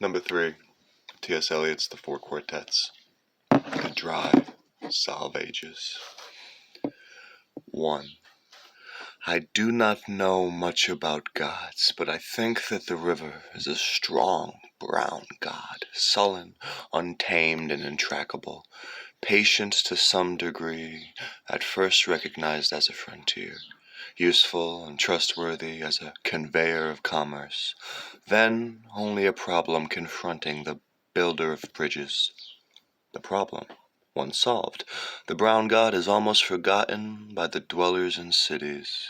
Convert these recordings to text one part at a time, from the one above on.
Number 3, T.S. Eliot's The Four Quartets. The Dry Salvages. 1. I do not know much about gods, but I think that the river is a strong, brown god, sullen, untamed, and intractable, patient to some degree, at first recognized as a frontier, useful and trustworthy as a conveyor of commerce, then only a problem confronting the builder of bridges. The problem, once solved, the brown god is almost forgotten by the dwellers in cities,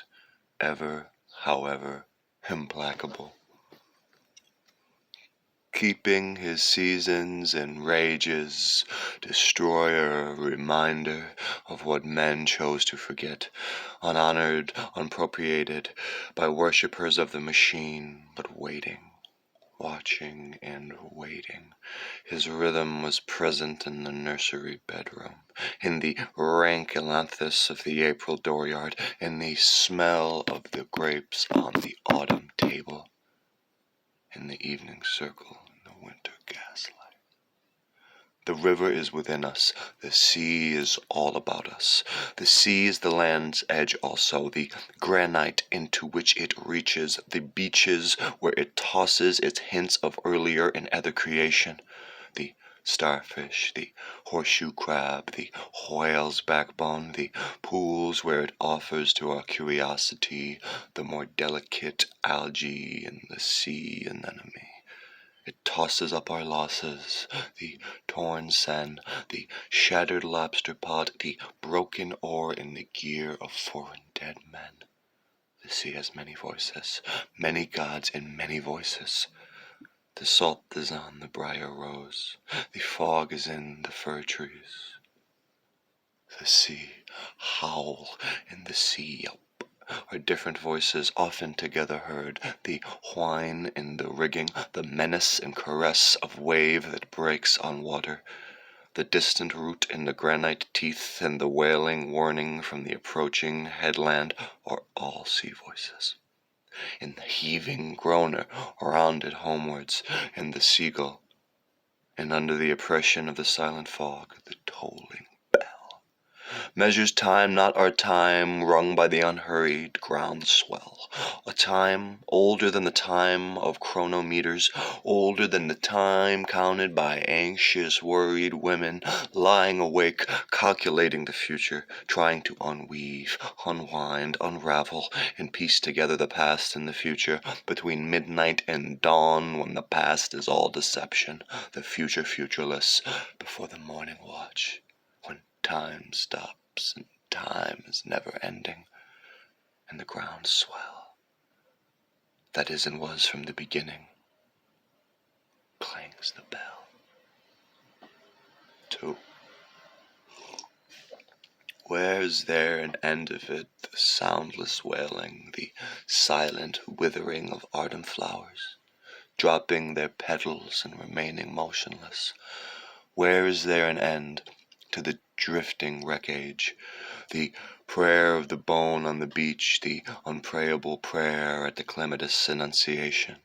ever, however, implacable, keeping his seasons and rages, destroyer, reminder of what men chose to forget, unhonored, unappropriated by worshippers of the machine, but waiting, watching and waiting. His rhythm was present in the nursery bedroom, in the rank ailanthus of the April dooryard, in the smell of the grapes on the autumn table, in the evening circle in the winter gaslight. The river is within us. The sea is all about us. The sea is the land's edge also, the granite into which it reaches, the beaches where it tosses its hints of earlier and other creation, the starfish, the horseshoe crab, the whale's backbone, the pools where it offers to our curiosity the more delicate algae in the sea anemone. It tosses up our losses, the torn seine, the shattered lobster pot, the broken oar in the gear of foreign dead men. The sea has many voices, many gods in many voices. The salt is on the briar rose, the fog is in the fir trees. The sea, howl in the sea, are different voices often together heard, the whine in the rigging, the menace and caress of wave that breaks on water, the distant root in the granite teeth, and the wailing warning from the approaching headland are all sea voices. In the heaving groaner around it homewards, in the seagull, and under the oppression of the silent fog, the tolling measures time, not our time, wrung by the unhurried ground swell, a time older than the time of chronometers, older than the time counted by anxious, worried women, lying awake, calculating the future, trying to unweave, unwind, unravel, and piece together the past and the future, between midnight and dawn, when the past is all deception, the future futureless, before the morning watch, when time stops and time is never ending, and the ground swell, that is and was from the beginning, clangs the bell. 2. Where is there an end of it, the soundless wailing, the silent withering of ardent flowers, dropping their petals and remaining motionless? Where is there an end to the drifting wreckage, the prayer of the bone on the beach, the unprayable prayer at the clematis annunciation?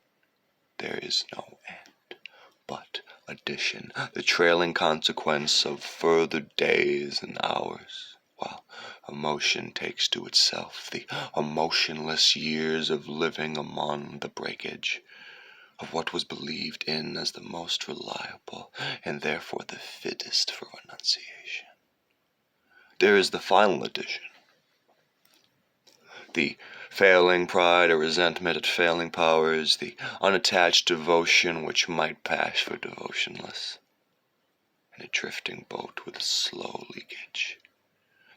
There is no end, but addition, the trailing consequence of further days and hours, while emotion takes to itself the emotionless years of living among the breakage of what was believed in as the most reliable, and therefore the fittest for renunciation. There is the final addition, the failing pride or resentment at failing powers, the unattached devotion which might pass for devotionless, and a drifting boat with a slow leakage,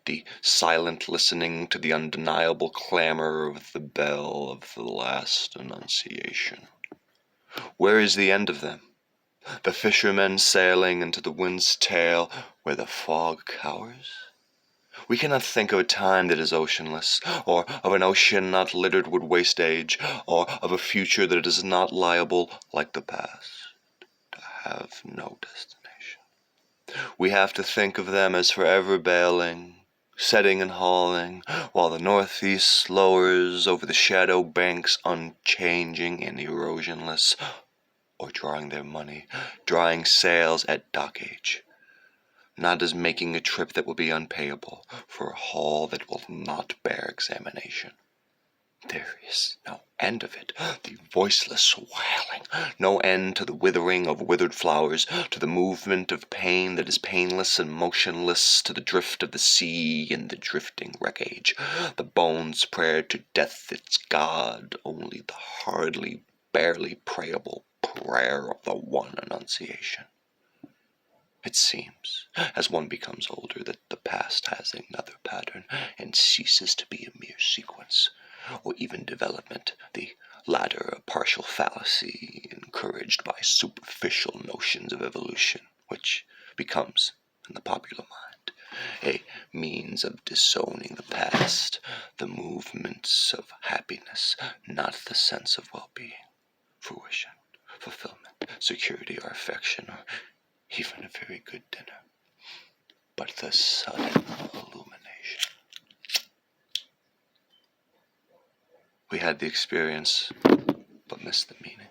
the silent listening to the undeniable clamor of the bell of the last annunciation. Where is the end of them? The fishermen sailing into the wind's tail where the fog cowers? We cannot think of a time that is oceanless, or of an ocean not littered with waste age, or of a future that is not liable, like the past, to have no destination. We have to think of them as forever bailing, setting and hauling, while the northeast lowers over the shadow banks unchanging and erosionless, or drawing their money, drawing sails at dock age, not as making a trip that will be unpayable for a haul that will not bear examination. There is no end of it, the voiceless wailing, no end to the withering of withered flowers, to the movement of pain that is painless and motionless, to the drift of the sea in the drifting wreckage, the bones' prayer to death its God, only the hardly, barely prayable prayer of the one Annunciation. It seems, as one becomes older, that the past has another pattern and ceases to be a mere sequence, or even development, the latter a partial fallacy encouraged by superficial notions of evolution, which becomes, in the popular mind, a means of disowning the past, the movements of happiness, not the sense of well-being, fruition, fulfillment, security, or affection, or even a very good dinner, but the sudden illumination. We had the experience, but missed the meaning.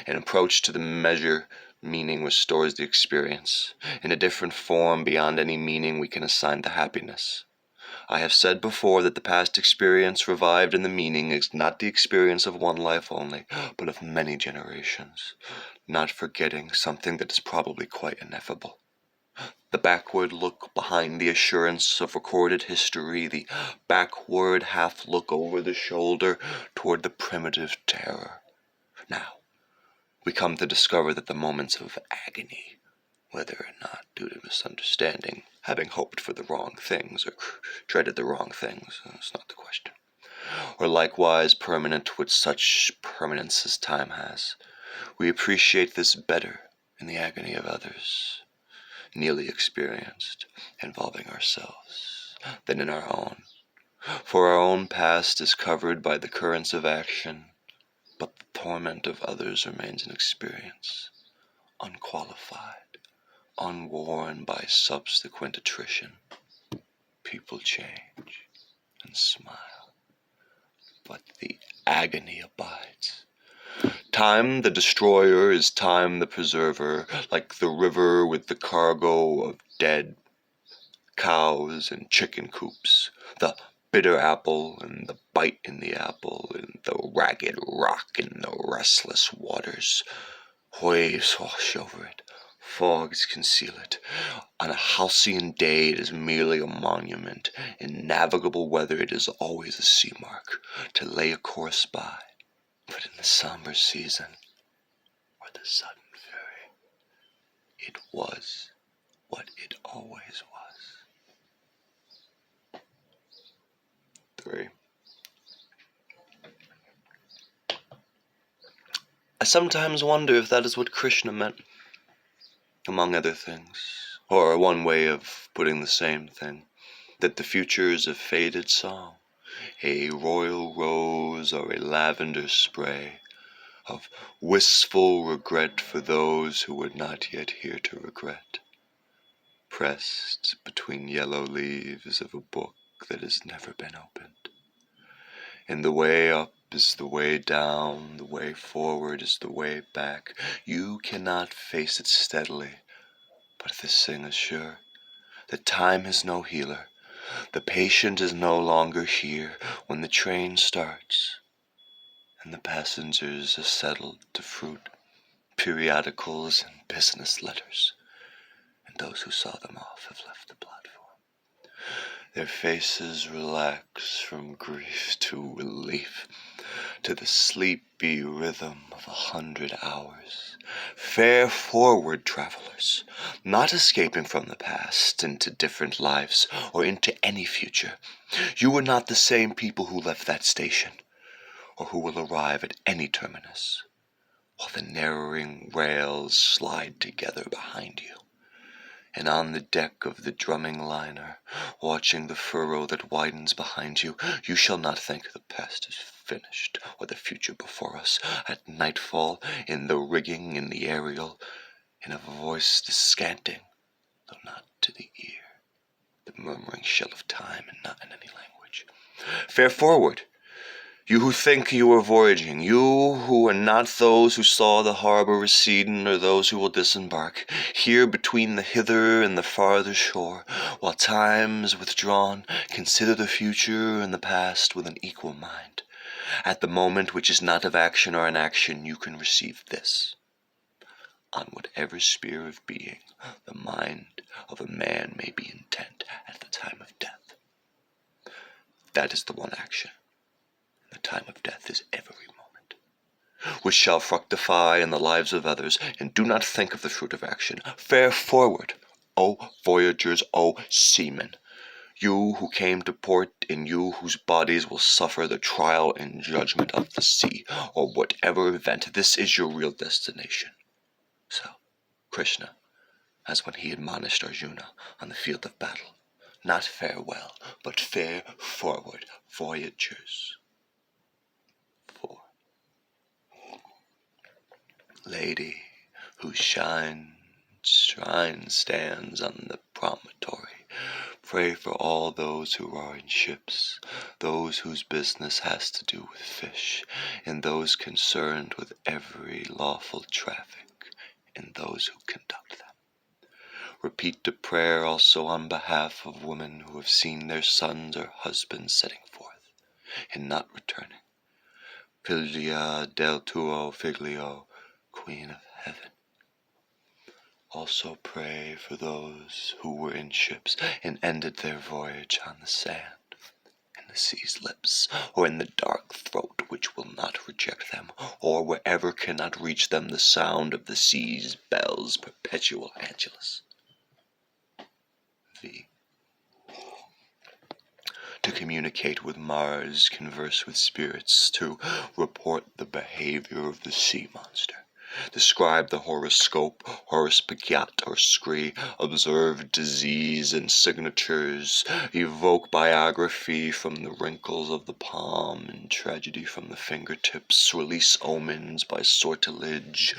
An approach to the measure meaning restores the experience. In a different form, beyond any meaning, we can assign the happiness. I have said before that the past experience revived in the meaning is not the experience of one life only, but of many generations, not forgetting something that is probably quite ineffable. The backward look behind the assurance of recorded history, the backward half look over the shoulder toward the primitive terror. Now, we come to discover that the moments of agony, whether or not due to misunderstanding, having hoped for the wrong things, or dreaded the wrong things, is not the question, or likewise permanent with such permanence as time has. We appreciate this better in the agony of others, nearly experienced, involving ourselves, than in our own. For our own past is covered by the currents of action, but the torment of others remains an experience, unqualified, unworn by subsequent attrition. People change and smile, but the agony abides. Time the destroyer is time the preserver, like the river with the cargo of dead cows and chicken coops, the bitter apple and the bite in the apple, and the ragged rock in the restless waters. Waves wash over it, fogs conceal it. On a halcyon day it is merely a monument. In navigable weather it is always a sea mark, to lay a course by. But in the somber season, or the sudden fury, it was what it always was. 3. I sometimes wonder if that is what Krishna meant, among other things, or one way of putting the same thing, that the future is a faded song, a royal rose or a lavender spray, of wistful regret for those who were not yet here to regret, pressed between yellow leaves of a book that has never been opened. And the way up is the way down, the way forward is the way back. You cannot face it steadily, but this thing is sure, that time is no healer. The patient is no longer here when the train starts, and the passengers are settled to fruit, periodicals, and business letters, and those who saw them off have left the platform. Their faces relax from grief to relief, to the sleepy rhythm of 100 hours. Fare forward, travelers, not escaping from the past into different lives or into any future. You are not the same people who left that station, or who will arrive at any terminus, while the narrowing rails slide together behind you. And on the deck of the drumming liner, watching the furrow that widens behind you, you shall not think the past is finished, or the future before us. At nightfall, in the rigging, in the aerial, in a voice descanting, though not to the ear, the murmuring shell of time, and not in any language. Fare forward! You who think you are voyaging, you who are not those who saw the harbor receding, or those who will disembark, here between the hither and the farther shore, while time is withdrawn, consider the future and the past with an equal mind. At the moment which is not of action or inaction, you can receive this. On whatever sphere of being the mind of a man may be intent at the time of death. That is the one action. The time of death is every moment, which shall fructify in the lives of others, and do not think of the fruit of action. Fare forward, O voyagers, O seamen, you who came to port, and you whose bodies will suffer the trial and judgment of the sea, or whatever event. This is your real destination. So, Krishna, as when he admonished Arjuna on the field of battle, not farewell, but fare forward, voyagers. 4. Lady, whose shrine stands on the promontory, pray for all those who are in ships, those whose business has to do with fish, and those concerned with every lawful traffic, and those who conduct them. Repeat the prayer also on behalf of women who have seen their sons or husbands setting forth, and not returning. Figlia del tuo figlio, Queen of Heaven. Also pray for those who were in ships and ended their voyage on the sand, in the sea's lips, or in the dark throat which will not reject them, or wherever cannot reach them the sound of the sea's bells, perpetual Angelus. V. To communicate with Mars, converse with spirits, to report the behavior of the sea monster, describe the horoscope, horospicat or scree, observe disease and signatures, evoke biography from the wrinkles of the palm and tragedy from the fingertips, release omens by sortilege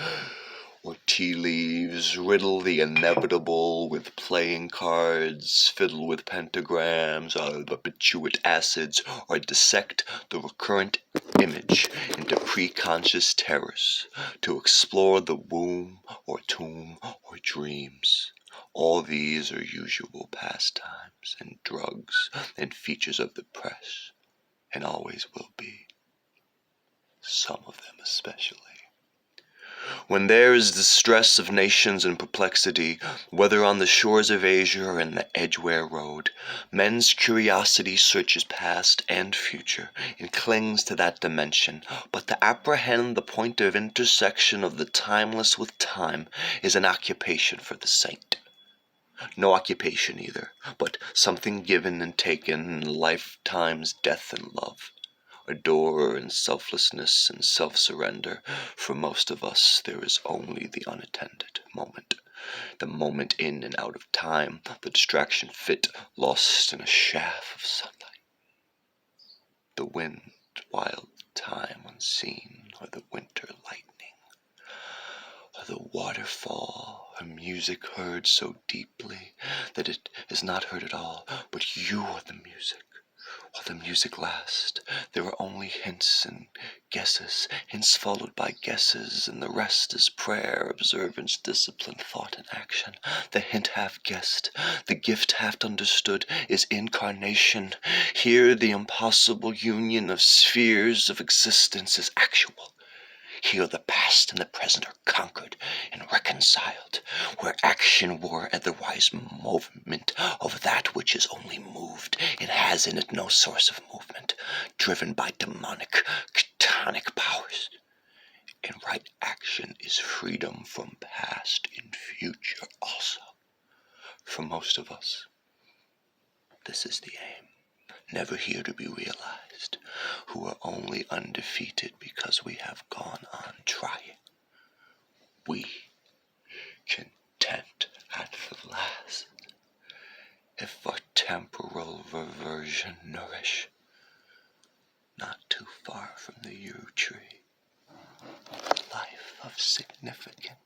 or tea leaves, riddle the inevitable with playing cards, fiddle with pentagrams or barbiturate acids, or dissect the recurrent image into preconscious terrors, to explore the womb or tomb or dreams. All these are usual pastimes and drugs and features of the press, and always will be, some of them especially. When there is the stress of nations and perplexity, whether on the shores of Asia or in the Edgware Road, men's curiosity searches past and future and clings to that dimension, but to apprehend the point of intersection of the timeless with time is an occupation for the saint. No occupation either, but something given and taken in lifetime's death and love. Adore in selflessness and self-surrender. For most of us there is only the unattended moment, the moment in and out of time, the distraction fit, lost in a shaft of sunlight. The wind, wild time unseen, or the winter lightning, or the waterfall, or music heard so deeply that it is not heard at all, but you are the music. While the music lasts, there are only hints and guesses, hints followed by guesses, and the rest is prayer, observance, discipline, thought, and action. The hint half guessed, the gift half understood, is incarnation. Here the impossible union of spheres of existence is actual. Here the past and the present are conquered and reconciled, where action were otherwise movement of that which is only moved and has in it no source of movement, driven by demonic, chthonic powers. And right action is freedom from past and future also. For most of us, this is the aim, never here to be realized, who are only undefeated because we have gone on trying. We, content at the last, if our temporal reversion nourish, not too far from the yew tree, life of significance.